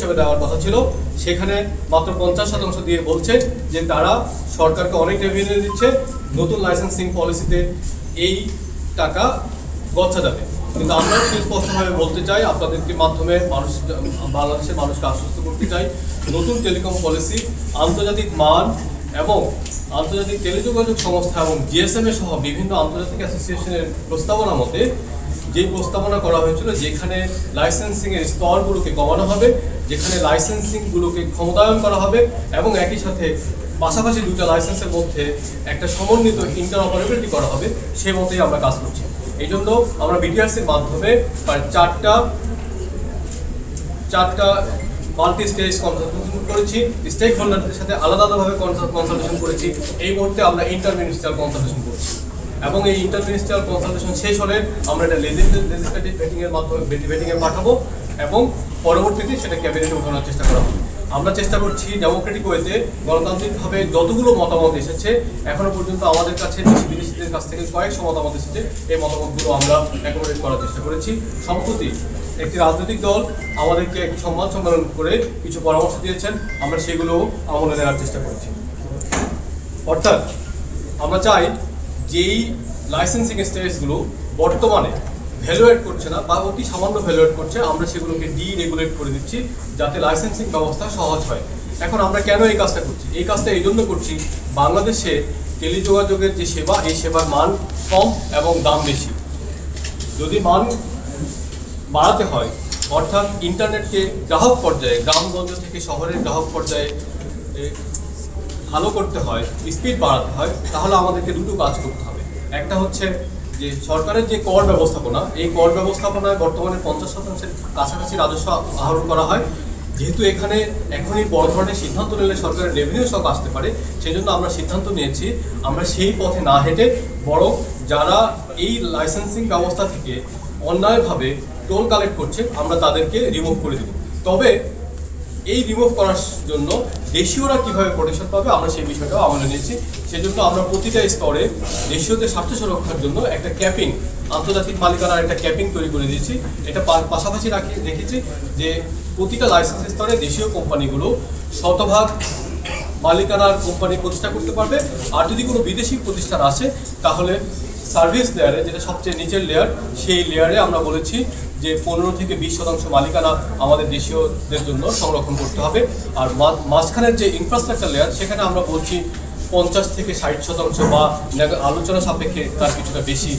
হিসেবে দেওয়ার কথা ছিল, সেখানে মাত্র 50% দিয়ে বলছে যে তারা সরকারকে অনেক রেভিনিউ দিচ্ছে, নতুন লাইসেন্সিং পলিসিতে এই টাকা গচ্ছা যাবে। কিন্তু আমরা সুস্পষ্টভাবে বলতে চাই, আপনাদেরকে মাধ্যমে বাংলাদেশের মানুষকে আশ্বস্ত করতে চাই, নতুন টেলিকম পলিসি আন্তর্জাতিক মান এবং আন্তর্জাতিক টেলিযোগাযোগ সংস্থা এবং জিএসএম সহ বিভিন্ন আন্তর্জাতিক অ্যাসোসিয়েশনের প্রস্তাবনা মতে যে প্রস্তাবনা করা হয়েছিল, যেখানে লাইসেন্সিংয়ের স্তরগুলোকে কমানো হবে, যেখানে লাইসেন্সিংগুলোকে ক্ষমতায়ন করা হবে এবং একই সাথে পাশাপাশি দুটো লাইসেন্সের মধ্যে একটা সমন্বিত ইন্টারঅপারেবিলিটি করা হবে, সে মতেই আমরা কাজ করছি। এই জন্য আমরা বিটিআরসির মাধ্যমে প্রায় চারটা মাল্টি স্টেজ কনসালটেশন করেছি, স্টেক হোল্ডারদের সাথে আলাদা আলাদাভাবে কনসালটেশন করেছি। এই মুহূর্তে আমরা ইন্টারমিনিস্ট্রিয়াল কনসালটেশন করছি এবং এই ইন্টারমিনিস্ট্রিয়াল কনসালটেশন শেষ হলে আমরা এটা লেজিসলেটিভ ভেটিংয়ের মাধ্যমে ভেটিংয়ে পাঠাবো এবং পরবর্তীতে সেটা ক্যাবিনেটে উঠানোর চেষ্টা করা হবে। আমরা চেষ্টা করছি ডেমোক্রেটিক ওয়েতে গণতান্ত্রিকভাবে যতগুলো মতামত এসেছে, এখনো পর্যন্ত আমাদের কাছে বিদেশিদের কাছ থেকে কয়েকশো মতামত এসেছে, এই মতামতগুলো আমরা অ্যাকোমোডেট করার চেষ্টা করেছি। সম্প্রতি একটি রাজনৈতিক দল আমাদেরকে একটি সংবাদ সম্মেলন করে কিছু পরামর্শ দিয়েছেন, আমরা সেগুলো আমলে নেওয়ার চেষ্টা করেছি। অর্থাৎ আমরা চাই যেই লাইসেন্সিং স্টেজগুলো বর্তমানে ভ্যালুয়েট করছে না বা অতি সামান্য ভ্যালুয়েট করছে, আমরা সেগুলোকে ডিরেগুলেট করে দিচ্ছি যাতে লাইসেন্সিং ব্যবস্থা সহজ হয়। এখন আমরা কেন এই কাজটা করছি? এই কাজটা এই জন্য করছি, বাংলাদেশে টেলিযোগাযোগের যে সেবা, এই সেবার মান কম এবং দাম বেশি। যদি মান বাড়াতে হয়, অর্থাৎ ইন্টারনেটকে গ্রাহক পর্যায়ে, গ্রামগঞ্জ থেকে শহরের গ্রাহক পর্যায়ে ভালো করতে হয়, স্পিড বাড়াতে হয়, তাহলে আমাদেরকে দুটো কাজ করতে হবে। একটা হচ্ছে যে সরকারের যে কর ব্যবস্থাপনা, এই কর ব্যবস্থাপনায় বর্তমানে 50% কাছাকাছি রাজস্ব আহরণ করা হয়। যেহেতু এখানে এখনই বড় ধরনের সিদ্ধান্ত নিলে সরকারের রেভিনিউ শক আসতে পারে, সেই জন্য আমরা সিদ্ধান্ত নিয়েছি আমরা সেই পথে না হেঁটে বরং যারা এই লাইসেন্সিং ব্যবস্থা থেকে অন্যায়ভাবে টোল কালেক্ট করছে, আমরা তাদেরকে রিমুভ করে দেব। তবে এই রিমুভ করার জন্য দেশীয়রা কীভাবে প্রোটেকশন পাবে, আমরা সেই বিষয়টাও আমলে নিয়েছি। সেজন্য আমরা প্রতিটা স্তরে দেশীয়দের স্বার্থ সুরক্ষার জন্য একটা ক্যাপিং, আন্তর্জাতিক মালিকানার একটা ক্যাপিং তৈরি করে দিয়েছি। এটা পাশাপাশি রেখেছি যে প্রতিটা লাইসেন্স স্তরে দেশীয় কোম্পানিগুলো শতভাগ মালিকানার কোম্পানি প্রতিষ্ঠা করতে পারবে। আর যদি কোনো বিদেশি প্রতিষ্ঠান আসে, তাহলে সার্ভিস লেয়ারে, যেটা সবচেয়ে নিচের লেয়ার, সেই লেয়ারে আমরা বলেছি যে 15 থেকে 20% মালিকানা আমাদের দেশীয়দের জন্য সংরক্ষণ করতে হবে। আর মাঝখানের যে ইনফ্রাস্ট্রাকচার লেয়ার, সেখানে আমরা বলছি 50 থেকে 60% বা আলোচনা সাপেক্ষে তার কিছুটা বেশি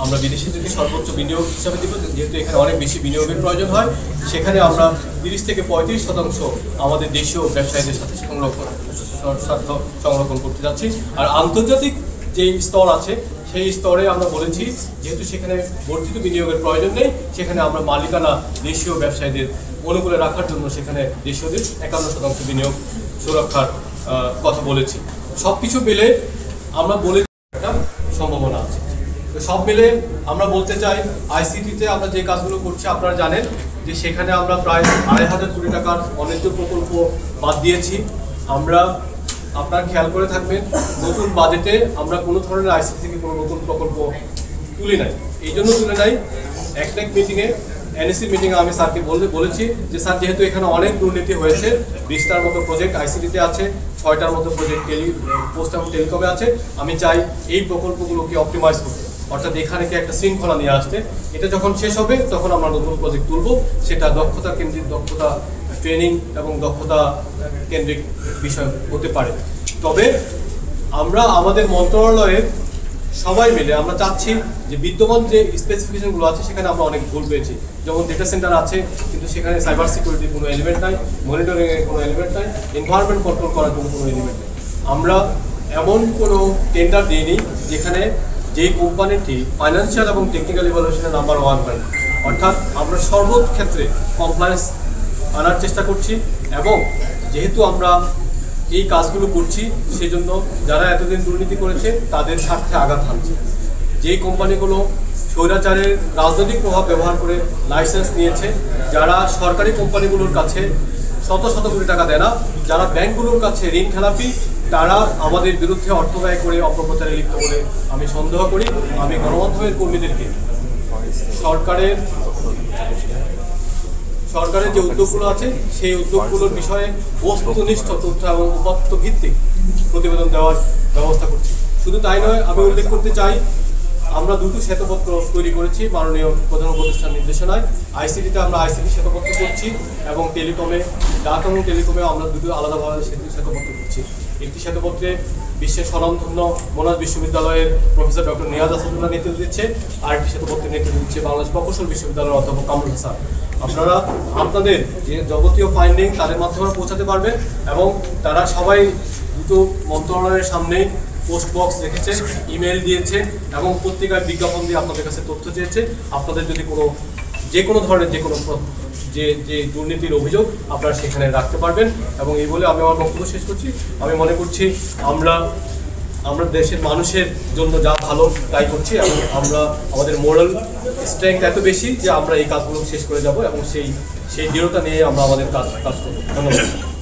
আমরা বিদেশিদেরকে সর্বোচ্চ বিনিয়োগ হিসাবে দিব। যেহেতু এখানে অনেক বেশি বিনিয়োগের প্রয়োজন হয়, সেখানে আমরা 30 থেকে 35% আমাদের দেশীয় ব্যবসায়ীদের সাথে সংরক্ষণ করতে যাচ্ছি। আর আন্তর্জাতিক যেই স্তর আছে, সেই স্তরে আমরা বলেছি যেহেতু সেখানে বর্ধিত বিনিয়োগের প্রয়োজন নেই, সেখানে আমরা মালিকানা দেশীয় ব্যবসায়ীদের অনুকূলে রাখার জন্য সেখানে দেশীয়দের 51% বিনিয়োগ সুরক্ষার কথা বলেছি। সব কিছু মিলে আমরা বলে একটা সম্ভাবনা আছে। তো সব মিলে আমরা বলতে চাই, আইসিটিতে আমরা যে কাজগুলো করছি, আপনারা জানেন যে সেখানে আমরা প্রায় 2,500 কোটি টাকার অনেক প্রকল্প বাদ দিয়েছি। আমরা আপনারা খেয়াল করে থাকবেন, নতুন বাজেটে আমরা কোনো ধরনের আইসিটি থেকে কোনো নতুন প্রকল্প তুলি নাই। এই জন্য তুলে নাই, একনেক মিটিংয়ে, এনএসি মিটিংয়ে আমি স্যারকে বলেছি যে স্যার, যেহেতু এখানে অনেক দুর্নীতি হয়েছে, 20টার মতো প্রজেক্ট আইসিটিতে আছে, 6টার মতো প্রজেক্ট পোস্ট এবং টেলিকমে আছে, আমি চাই এই প্রকল্পগুলোকে অপটিমাইজ করতে, অর্থাৎ এখানে একটা শৃঙ্খলা নিয়ে আসতে। এটা যখন শেষ হবে তখন আমরা নতুন প্রজেক্ট তুলব, সেটা দক্ষতা কেন্দ্রিক, দক্ষতা ট্রেনিং এবং দক্ষতা কেন্দ্রিক বিষয় হতে পারে। তবে আমরা আমাদের মন্ত্রণালয়ের সবাই মিলে আমরা চাচ্ছি যে বিদ্যমান যে স্পেসিফিকেশনগুলো আছে, সেখানে আমরা অনেক ভুল পেয়েছি। যেমন ডেটা সেন্টার আছে, কিন্তু সেখানে সাইবার সিকিউরিটির কোনো এলিমেন্ট নাই, মনিটরিংয়ের কোনো এলিমেন্ট নাই, এনভায়রনমেন্ট কন্ট্রোল করার জন্য কোনো এলিমেন্ট নেই। আমরা এমন কোনো টেন্ডার দিইনি যেখানে যেই কোম্পানিটি ফাইন্যান্সিয়াল এবং টেকনিক্যাল ইভ্যালুয়েশনে নাম্বার 1 হয়। অর্থাৎ আমরা সর্বক্ষেত্রে কমপ্লায়েন্স আনার চেষ্টা করছি এবং যেহেতু আমরা এই কাজগুলো করছি, সেজন্য যারা এতদিন দুর্নীতি করেছে তাদের স্বার্থে আঘাত হানছে। যেই কোম্পানিগুলো স্বৈরাচারের রাজনৈতিক প্রভাব ব্যবহার করে লাইসেন্স নিয়েছে, যারা সরকারি কোম্পানিগুলোর কাছে শত শত কোটি টাকা দেয় না, যারা ব্যাংকগুলোর কাছে ঋণ খেলাপি, তারা আমাদের বিরুদ্ধে অর্থ ব্যয় করে অপপ্রচারে লিপ্ত বলে আমি সন্দেহ করি। আমি গণমাধ্যমের কর্মীদেরকে সরকারের যে উদ্যোগগুলো আছে সেই উদ্যোগগুলোর বিষয়ে বস্তুনিষ্ঠ তথ্য এবং উপাত্ত ভিত্তিক প্রতিবেদন দেওয়ার ব্যবস্থা করছি। শুধু তাই নয়, আমি উল্লেখ করতে চাই আমরা দুটো শ্বেতপত্র তৈরি করেছি মাননীয় প্রধান উপদেষ্টার নির্দেশনায়। আইসিটিতে আমরা আইসিটি শ্বেতপত্র করছি এবং টেলিকমে, ডাক এবং টেলিকমেও আমরা দুটো আলাদাভাবে শ্বেতপত্র করছি। একটি শ্বেতপত্রে বিশ্বের স্বনামধন্য মোনাশ বিশ্ববিদ্যালয়ের প্রফেসর ডক্টর নিয়াজ আসাদুল্লাহ নেতৃত্ব দিচ্ছে, আরেকটি শ্বেতপত্রের নেতৃত্ব দিচ্ছে বাংলাদেশ প্রকৌশল বিশ্ববিদ্যালয়ের অধ্যাপক কামরুল হাসান। আপনারা আপনাদের যে যাবতীয় ফাইন্ডিং তাদের মাধ্যমে পৌঁছাতে পারবেন এবং তারা সবাই দুটো মন্ত্রণালয়ের সামনে পোস্ট বক্স রেখেছে, ইমেল দিয়েছে এবং পত্রিকায় বিজ্ঞাপন দিয়ে আপনাদের কাছে তথ্য চেয়েছে। আপনাদের যদি যে কোনো ধরনের যে দুর্নীতির অভিযোগ আপনারা সেখানে রাখতে পারবেন। এবং এই বলে আমি আমার বক্তব্য শেষ করছি। আমি মনে করছি আমরা দেশের মানুষের জন্য যা ভালো তাই করছি এবং আমাদের মোরাল স্ট্রেংথ এত বেশি যে আমরা এই কাজগুলো শেষ করে যাব এবং সেই দৃঢ়তা নিয়ে আমরা আমাদের কাজ করব। ধন্যবাদ।